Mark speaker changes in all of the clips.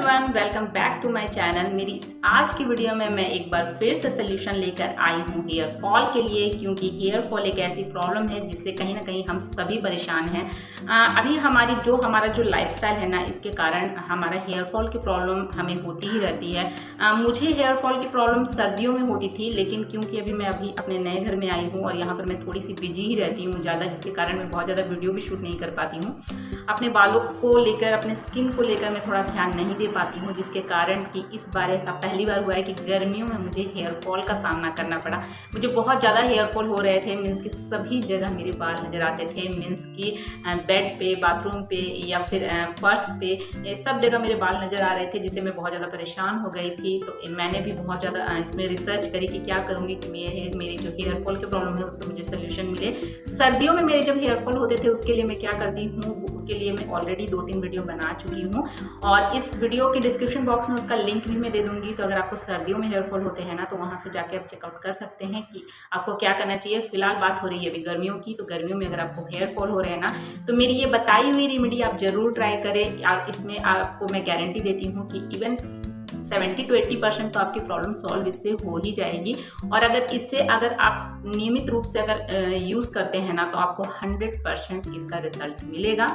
Speaker 1: Everyone, welcome back to my channel. मेरी इस आज की वीडियो में मैं एक बार फिर से सोल्यूशन लेकर आई हूँ हेयर फॉल के लिए, क्योंकि हेयर फॉल एक ऐसी प्रॉब्लम है जिससे कहीं ना कहीं हम सभी परेशान हैं। अभी हमारा जो लाइफस्टाइल है ना, इसके कारण हमारा हेयर फॉल की प्रॉब्लम हमें होती ही रहती है। मुझे हेयर फॉल की प्रॉब्लम सर्दियों में होती थी, लेकिन क्योंकि अभी मैं अपने नए घर में आई हूँ और यहाँ पर मैं थोड़ी सी बिजी ही रहती हूँ ज़्यादा, जिसके कारण मैं बहुत ज़्यादा वीडियो भी शूट नहीं कर पाती हूँ। अपने बालों को लेकर, अपने स्किन को लेकर मैं थोड़ा ध्यान नहीं दे पाती हूँ, जिसके कारण कि इस बार ऐसा पहली बार हुआ है कि गर्मियों में मुझे हेयर फॉल का सामना करना पड़ा। मुझे बहुत ज़्यादा हेयर फॉल हो रहे थे, मीन्स कि सभी जगह मेरे बाल नज़र आते थे। मीन्स कि बेड पे, बाथरूम पे या फिर फर्श पे, सब जगह मेरे बाल नज़र आ रहे थे, जिससे मैं बहुत ज़्यादा परेशान हो गई थी। तो मैंने भी बहुत ज़्यादा इसमें रिसर्च करी कि क्या करूँगी कि मेरी जो हेयर फॉल की प्रॉब्लम है उससे मुझे सोल्यूशन मिले। सर्दियों में मेरे जब हेयर फॉल होते थे उसके लिए मैं क्या करती हूँ, उसके लिए मैं ऑलरेडी 2-3 वीडियो बना चुकी हूँ और इस वीडियो के डिस्क्रिप्शन बॉक्स में उसका लिंक भी मैं दे दूंगी। तो अगर आपको सर्दियों में हेयर फॉल होते हैं ना, तो वहाँ से जाके आप चेकआउट कर सकते हैं कि आपको क्या करना चाहिए। फिलहाल बात हो रही है अभी गर्मियों की, तो गर्मियों में अगर आपको हेयर फॉल हो रहे हैं ना, तो मेरी ये बताई हुई रेमेडी आप जरूर ट्राई करें। इसमें आपको मैं गारंटी देती हूँ कि इवन 70 to 80% तो आपकी प्रॉब्लम सॉल्व इससे हो ही जाएगी। और अगर आप नियमित रूप से अगर यूज़ करते हैं ना, तो आपको 100% इसका रिजल्ट मिलेगा।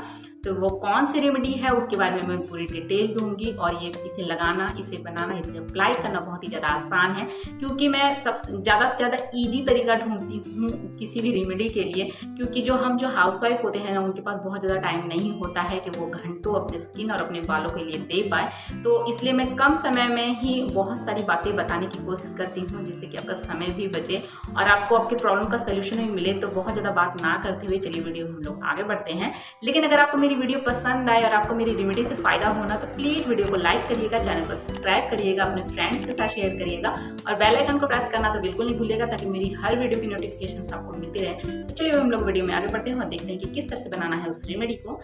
Speaker 1: तो वो कौन सी रेमेडी है उसके बारे में मैं पूरी डिटेल दूंगी। और ये इसे लगाना, इसे बनाना, इसे अप्लाई करना बहुत ही ज़्यादा आसान है, क्योंकि मैं ज़्यादा से ज़्यादा ईजी तरीका ढूंढती हूँ किसी भी रेमेडी के लिए। क्योंकि जो हाउसवाइफ होते हैं ना, उनके पास बहुत ज़्यादा टाइम नहीं होता है कि वो घंटों अपने स्किन और अपने बालों के लिए दे पाए। तो इसलिए मैं कम समय में ही बहुत सारी बातें बताने की कोशिश करती हूँ, जिससे कि आपका समय भी बचे और आपको आपके प्रॉब्लम का सोल्यूशन भी मिले। तो बहुत ज़्यादा बात ना करते हुए चलिए वीडियो हम लोग आगे बढ़ते हैं। लेकिन अगर आपको मेरी वीडियो पसंद आए और आपको मेरी रेमेडी से फायदा होना, तो प्लीज वीडियो को लाइक करिएगा, चैनल को सब्सक्राइब करिएगा, अपने फ्रेंड्स के साथ शेयर करिएगा और बेल आइकन को प्रेस करना तो बिल्कुल नहीं भूलिएगा, ताकि मेरी हर वीडियो की नोटिफिकेशन आपको मिलती रहे। तो चलिए हम लोग वीडियो में आगे बढ़ते हैं और देखते हैं कि किस तरह से बनाना है उस रेमेडी को।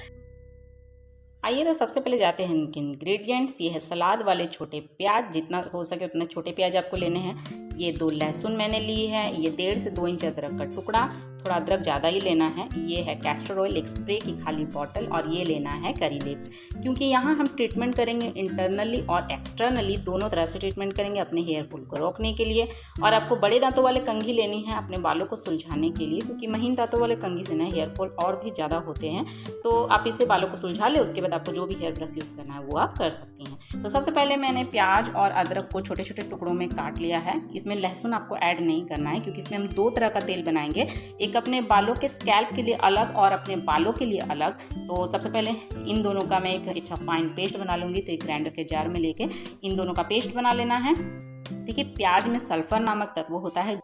Speaker 1: आइए, तो सबसे पहले जाते हैं इनके इंग्रेडिएंट्स। ये है सलाद वाले छोटे प्याज, जितना हो सके उतने छोटे प्याज आपको लेने हैं। ये 2 लहसुन मैंने लिए हैं। ये 1.5 से 2 इंच अदरक का टुकड़ा, थोड़ा अदरक ज़्यादा ही लेना है। ये है कैस्टर ऑयल, एक स्प्रे की खाली बॉटल। और ये लेना है करी लीव्स, क्योंकि यहाँ हम ट्रीटमेंट करेंगे इंटरनली और एक्सटर्नली, दोनों तरह से ट्रीटमेंट करेंगे अपने हेयर फॉल को रोकने के लिए। और आपको बड़े दांतों वाले कंघी लेनी है अपने बालों को सुलझाने के लिए, क्योंकि महीन दांतों वाले कंघी से ना हेयर फॉल और भी ज़्यादा होते हैं। तो आप इसे बालों को सुलझा ले, उसके बाद आपको जो भी हेयर ब्रश यूज़ करना है वो आप कर सकती हैं। तो सबसे पहले मैंने प्याज और अदरक को छोटे छोटे टुकड़ों में काट लिया है। इसमें लहसुन आपको ऐड नहीं करना है, क्योंकि इसमें हम 2 तरह का तेल बनाएंगे, एक अपने बालों के स्कैल्प के लिए अलग और अपने बालों के लिए अलग। तो सबसे पहले इन दोनों का मैं एक अच्छा फाइन पेस्ट बना लूँगी। तो एक ग्राइंडर के जार में लेके इन दोनों का पेस्ट बना लेना है। देखिए, प्याज में सल्फर नामक तत्व होता है,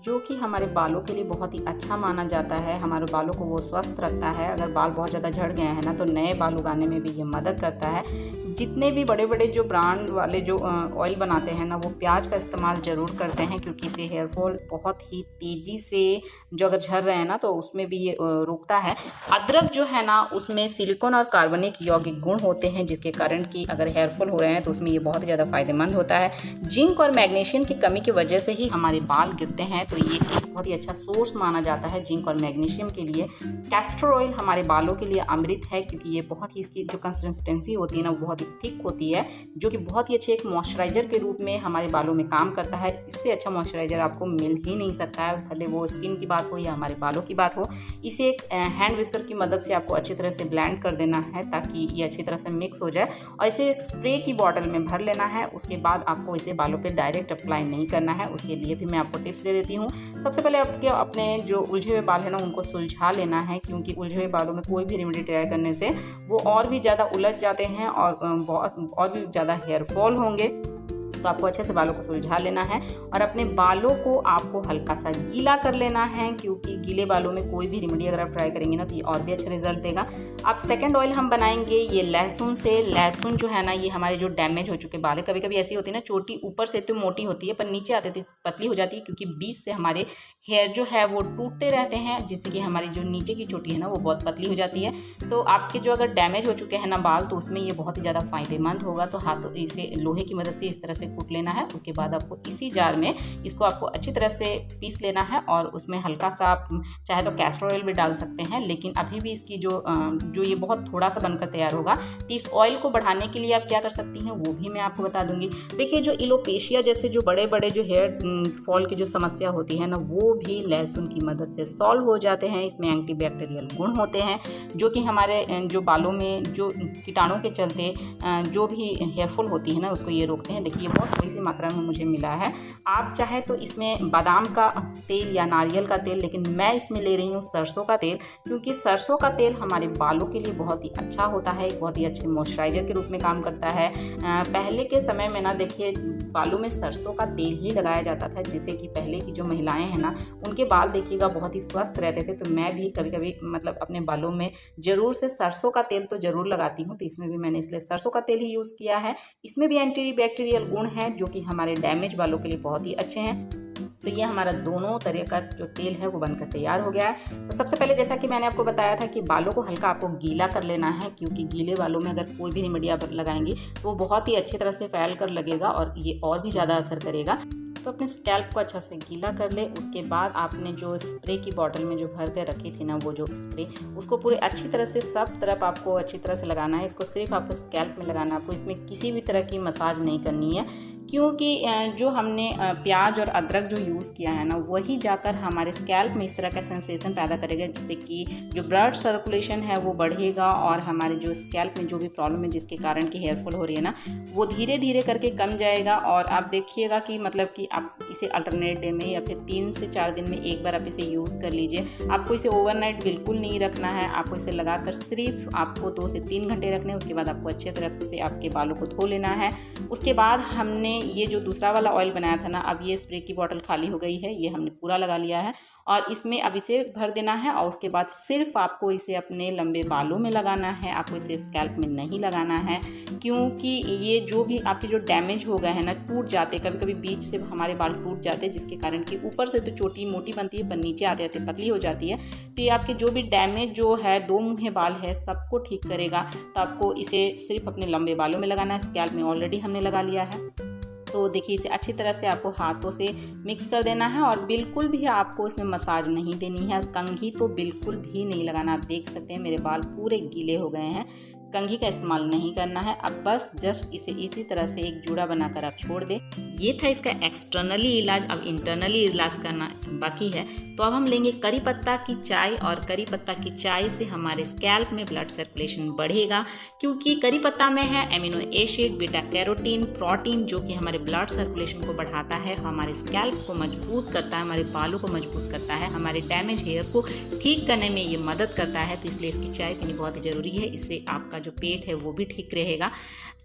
Speaker 1: जो कि हमारे बालों के लिए बहुत ही अच्छा माना जाता है। हमारे बालों को वो स्वस्थ रखता है। अगर बाल बहुत ज़्यादा झड़ गए हैं ना, तो नए बाल उगाने में भी ये मदद करता है। जितने भी बड़े बड़े जो ब्रांड वाले जो ऑयल बनाते हैं ना, वो प्याज का इस्तेमाल ज़रूर करते हैं, क्योंकि इससे हेयर फॉल बहुत ही तेज़ी से, जो अगर झड़ रहे हैं ना, तो उसमें भी ये रोकता है। अदरक जो है ना, उसमें सिलिकॉन और कार्बनिक यौगिक गुण होते हैं, जिसके कारण कि अगर हेयर फॉल हो रहे हैं तो उसमें ये बहुत ज़्यादा फायदेमंद होता है। जिंक और मैग्नीशियम की कमी की वजह से ही हमारे बाल गिरते हैं, तो ये एक बहुत ही अच्छा सोर्स माना जाता है जिंक और मैग्नीशियम के लिए। कैस्टर ऑयल हमारे बालों के लिए अमृत है, क्योंकि ये बहुत ही, इसकी जो कंसिस्टेंसी होती है ना, वो बहुत ही थिक होती है, जो कि बहुत ही अच्छे एक मॉइस्चराइजर के रूप में हमारे बालों में काम करता है। इससे अच्छा मॉइस्चराइजर आपको मिल ही नहीं सकता है, भले वो स्किन की बात हो या हमारे बालों की बात हो। इसे एक हैंड विस्कर की मदद से आपको अच्छी तरह से ब्लेंड कर देना है, ताकि ये अच्छी तरह से मिक्स हो जाए। और इसे एक स्प्रे की बॉटल में भर लेना है। उसके बाद आपको इसे बालों पे डायरेक्ट अप्लाई नहीं करना है। उसके लिए भी मैं आपको टिप्स दे देती हूँ। सबसे पहले आपके अपने जो उलझे हुए बाल है ना, उनको सुलझा लेना है, क्योंकि उलझे हुए बालों में कोई भी रेमेडी ट्राई करने से वो और भी ज़्यादा उलझ जाते हैं और भी ज़्यादा हेयर फॉल होंगे। तो आपको अच्छे से बालों को सुलझा लेना है और अपने बालों को आपको हल्का सा गीला कर लेना है, क्योंकि गीले बालों में कोई भी रेमेडी अगर आप ट्राई करेंगे ना, तो ये और भी अच्छा रिजल्ट देगा। अब सेकंड ऑयल हम बनाएंगे ये लहसुन से। लहसुन जो है ना, ये हमारे जो डैमेज हो चुके बाल है, कभी कभी ऐसी होती है ना, चोटी ऊपर से तो मोटी होती है पर नीचे आते थे पतली हो जाती है, क्योंकि बीच से हमारे हेयर जो है वो टूटते रहते हैं, जिससे कि हमारी जो नीचे की चोटी है ना, वो बहुत पतली हो जाती है। तो आपके जो अगर डैमेज हो चुके हैं ना बाल, तो उसमें ये बहुत ही ज़्यादा फायदेमंद होगा। तो हाथों इसे लोहे की मदद से इस तरह से से कूट लेना है। उसके बाद आपको इसी जार में इसको आपको अच्छी तरह से पीस लेना है और उसमें हल्का सा आप चाहे तो कैस्टर ऑयल भी डाल सकते हैं, लेकिन अभी भी इसकी जो ये बहुत थोड़ा सा बनकर तैयार होगा। तो इस ऑयल को बढ़ाने के लिए आप क्या कर सकती हैं वो भी मैं आपको बता दूंगी। देखिए जो एलोपेशिया जैसे जो बड़े बड़े जो हेयर फॉल की जो समस्या होती है ना, वो भी लहसुन की मदद से सॉल्व हो जाते हैं। इसमें एंटीबैक्टीरियल गुण होते हैं जो कि हमारे जो बालों में जो कीटाणु के चलते जो भी हेयरफॉल होती है ना उसको ये रोकते हैं। देखिए बहुत थोड़ी सी मात्रा में मुझे मिला है। आप चाहे तो इसमें बादाम का तेल या नारियल का तेल, लेकिन मैं इसमें ले रही हूँ सरसों का तेल, क्योंकि सरसों का तेल हमारे बालों के लिए बहुत ही अच्छा होता है, बहुत ही अच्छे मॉइस्चराइजर के रूप में काम करता है। पहले के समय में ना देखिए बालों में सरसों का तेल ही लगाया जाता था, जिससे कि पहले की जो महिलाएं हैं ना उनके बाल देखिएगा बहुत ही स्वस्थ रहते थे। तो मैं भी कभी कभी मतलब अपने बालों में ज़रूर से सरसों का तेल तो ज़रूर लगाती हूँ। तो इसमें भी मैंने इसलिए सरसों का तेल ही यूज़ किया है। इसमें भी एंटीबैक्टीरियल गुण हैं जो कि हमारे डैमेज बालों के लिए बहुत ही अच्छे हैं। तो ये हमारा दोनों तरह का जो तेल है वो बनकर तैयार हो गया है। तो सबसे पहले जैसा कि मैंने आपको बताया था कि बालों को हल्का आपको गीला कर लेना है, क्योंकि गीले बालों में अगर कोई भी रेमेडी आप लगाएंगी तो वो बहुत ही अच्छी तरह से फैल कर लगेगा और ये और भी ज़्यादा असर करेगा। तो अपने स्कैल्प को अच्छा से गीला कर ले। उसके बाद आपने जो स्प्रे की बॉटल में जो भर के रखी थी ना वो जो स्प्रे, उसको पूरे अच्छी तरह से सब तरफ आपको अच्छी तरह से लगाना है। इसको सिर्फ आपको स्कैल्प में लगाना है, आपको इसमें किसी भी तरह की मसाज नहीं करनी है, क्योंकि जो हमने प्याज और अदरक जो यूज़ किया है ना वही जाकर हमारे स्कैल्प में इस तरह का सेंसेशन पैदा करेगा, जिससे कि जो ब्लड सर्कुलेशन है वो बढ़ेगा और हमारे जो स्कैल्प में जो भी प्रॉब्लम है जिसके कारण की हेयरफॉल हो रही है ना वो धीरे धीरे करके कम जाएगा। और आप देखिएगा कि मतलब कि आप इसे अल्टरनेट डे में या फिर 3 से 4 दिन में एक बार आप इसे यूज़ कर लीजिए। आपको इसे ओवरनाइट बिल्कुल नहीं रखना है, आपको इसे लगाकर सिर्फ आपको 2 से 3 घंटे रखने हैं। उसके बाद आपको अच्छे तरह से आपके बालों को धो लेना है। उसके बाद हमने ये जो दूसरा वाला ऑयल बनाया था ना, अब ये स्प्रे की बोतल खाली हो गई है, ये हमने पूरा लगा लिया है और इसमें अब इसे भर देना है। और उसके बाद सिर्फ आपको इसे अपने लंबे बालों में लगाना है, आपको इसे स्कैल्प में नहीं लगाना है, क्योंकि ये जो भी आपके जो डैमेज हो गए हैं ना टूट जाते, कभी कभी बीच से हमारे बाल टूट जाते हैं, जिसके कारण कि ऊपर से तो छोटी मोटी बनती है पर नीचे आते आते पतली हो जाती है। तो ये आपके जो भी डैमेज जो है 2 मुँहे बाल है सबको ठीक करेगा। तो आपको इसे सिर्फ अपने लंबे बालों में लगाना है, स्कैल्प में ऑलरेडी हमने लगा लिया है। तो देखिए इसे अच्छी तरह से आपको हाथों से मिक्स कर देना है और बिल्कुल भी आपको इसमें मसाज नहीं देनी है। कंघी तो बिल्कुल भी नहीं लगाना। आप देख सकते हैं मेरे बाल पूरे गीले हो गए हैं, कंघी का इस्तेमाल नहीं करना है। अब बस जस्ट इसे इसी तरह से एक जूड़ा बनाकर आप छोड़ दें। ये था इसका एक्सटर्नली इलाज। अब इंटरनली इलाज करना बाकी है। तो अब हम लेंगे करी पत्ता की चाय, और करी पत्ता की चाय से हमारे स्कैल्प में ब्लड सर्कुलेशन बढ़ेगा, क्योंकि करी पत्ता में है amino acid, beta carotene, protein, जो कि हमारे ब्लड सर्कुलेशन को बढ़ाता है, हमारे स्कैल्प को मजबूत करता है, हमारे बालों को मजबूत करता है, हमारे डैमेज हेयर को ठीक करने में ये मदद करता है। तो इसलिए इसकी चाय पीनी बहुत ही ज़रूरी है। इससे आपका जो पेट है वो भी ठीक रहेगा।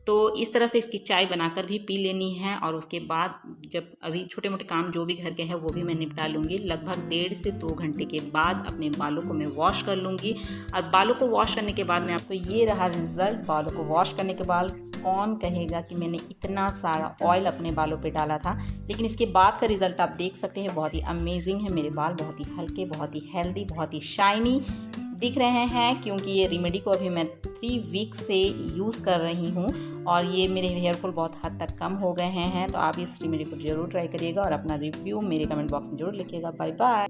Speaker 1: तो इस तरह से इसकी चाय बनाकर भी पी लेनी है। और उसके बाद जब अभी छोटे मोटे काम जो भी घर के हैं वो भी मैं निपटा लूँगी। लगभग 1.5 से 2 घंटे के बाद अपने बालों को मैं वॉश कर लूँगी। और बालों को वॉश करने के बाद में आपको ये रहा रिजल्ट। बालों को वॉश करने के बाद कौन कहेगा कि मैंने इतना सारा ऑयल अपने बालों पे डाला था, लेकिन इसके बाद का रिजल्ट आप देख सकते हैं, बहुत ही अमेजिंग है। मेरे बाल बहुत ही हल्के, बहुत ही हेल्दी, बहुत ही शाइनी दिख रहे हैं, क्योंकि ये रेमेडी को अभी मैं 3 वीक से यूज़ कर रही हूँ और ये मेरे हेयरफॉल बहुत हद तक कम हो गए हैं। तो आप इस रेमेडी को ज़रूर ट्राई करिएगा और अपना रिव्यू मेरे कमेंट बॉक्स में ज़रूर लिखिएगा। Bye bye.